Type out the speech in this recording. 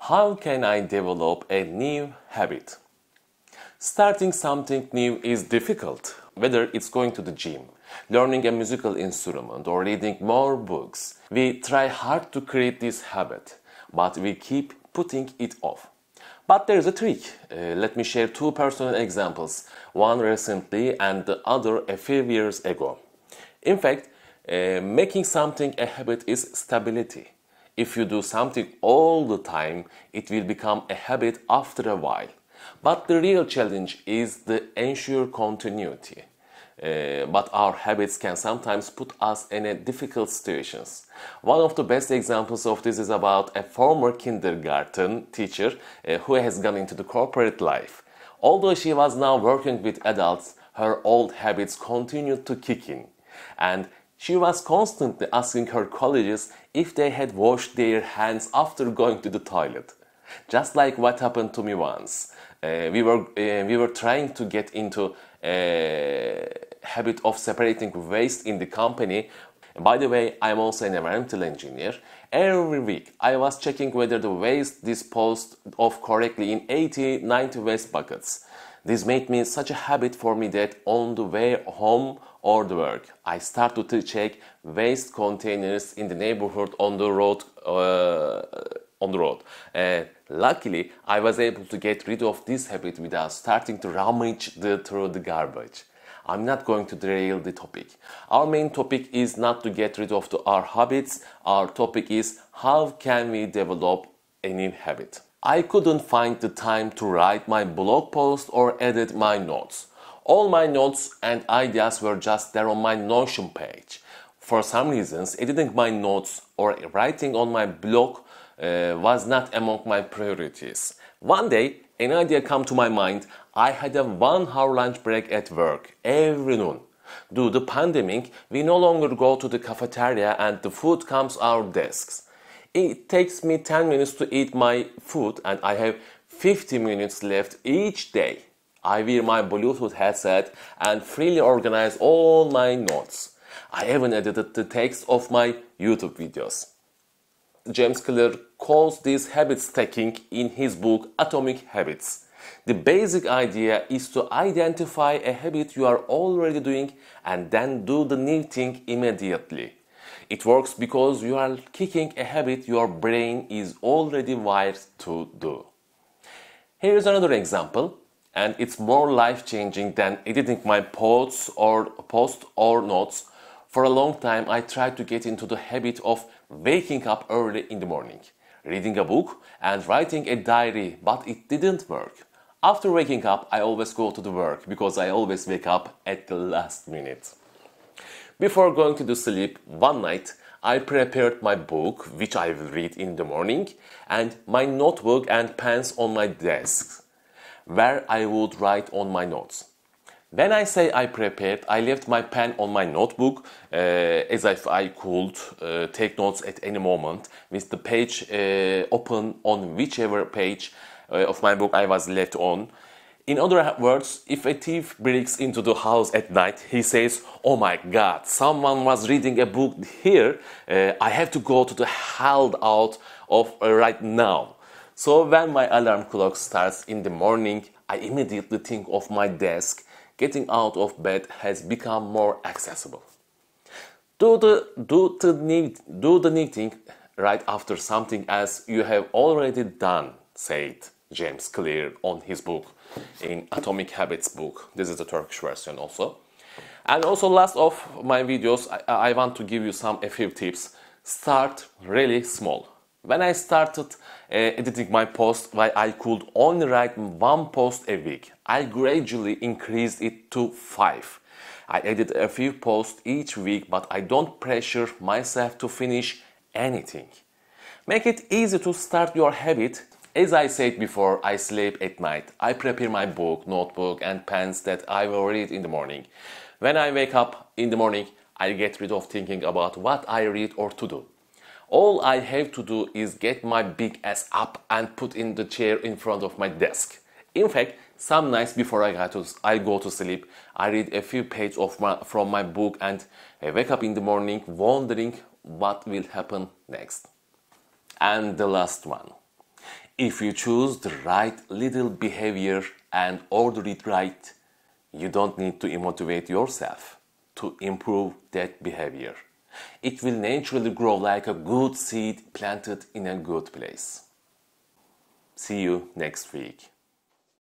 How can I develop a new habit? Starting something new is difficult, whether it's going to the gym, learning a musical instrument, or reading more books. We try hard to create this habit, but we keep putting it off. But there's a trick. Let me share two personal examples, one recently and the other a few years ago. In fact, making something a habit is stability. If you do something all the time, it will become a habit after a while. But the real challenge is the ensure continuity. But our habits can sometimes put us in difficult situations. One of the best examples of this is about a former kindergarten teacher who has gone into the corporate life. Although she was now working with adults, her old habits continued to kick in. And she was constantly asking her colleagues if they had washed their hands after going to the toilet. Just like what happened to me once. We were trying to get into a habit of separating waste in the company. By the way, I'm also an environmental engineer. Every week I was checking whether the waste disposed of correctly in 80-90 waste buckets. This made me such a habit for me that on the way home or the work, I started to check waste containers in the neighborhood on the road. Luckily, I was able to get rid of this habit without starting to rummage through the garbage. I'm not going to derail the topic. Our main topic is not to get rid of our habits. Our topic is how can we develop a new habit. I couldn't find the time to write my blog post or edit my notes. All my notes and ideas were just there on my Notion page. For some reasons, editing my notes or writing on my blog was not among my priorities. One day, an idea came to my mind. I had a 1-hour lunch break at work every noon. Due to the pandemic, we no longer go to the cafeteria and the food comes our desks. It takes me 10 minutes to eat my food and I have 50 minutes left each day. I wear my Bluetooth headset and freely organize all my notes. I even edited the text of my YouTube videos. James Clear calls this habit stacking in his book Atomic Habits. The basic idea is to identify a habit you are already doing and then do the new thing immediately. It works because you are kicking a habit your brain is already wired to do. Here is another example, and it's more life-changing than editing my posts or notes. For a long time, I tried to get into the habit of waking up early in the morning, reading a book and writing a diary, but it didn't work. After waking up, I always go to the work because I always wake up at the last minute. Before going to sleep one night, I prepared my book, which I will read in the morning, and my notebook and pens on my desk, where I would write on my notes. When I say I prepared, I left my pen on my notebook as if I could take notes at any moment with the page open on whichever page of my book I was left on. In other words, if a thief breaks into the house at night, he says, "Oh my God, someone was reading a book here. I have to go to the hideout of right now." So when my alarm clock starts in the morning, I immediately think of my desk. Getting out of bed has become more accessible. Do the new thing right after something else you have already done, said James Clear on his book, in Atomic Habits book. This is the Turkish version also. And also last of my videos, I want to give you a few tips. Start really small. When I started editing my post, I could only write 1 post a week. I gradually increased it to 5. I edit a few posts each week, but I don't pressure myself to finish anything. Make it easy to start your habit. As I said before, I sleep at night. I prepare my book, notebook and pens that I will read in the morning. When I wake up in the morning, I get rid of thinking about what I read or to do. All I have to do is get my big ass up and put in the chair in front of my desk. In fact, some nights before I go to sleep, I read a few pages from my book and I wake up in the morning wondering what will happen next. And the last one. If you choose the right little behavior and order it right, you don't need to motivate yourself to improve that behavior. It will naturally grow like a good seed planted in a good place. See you next week.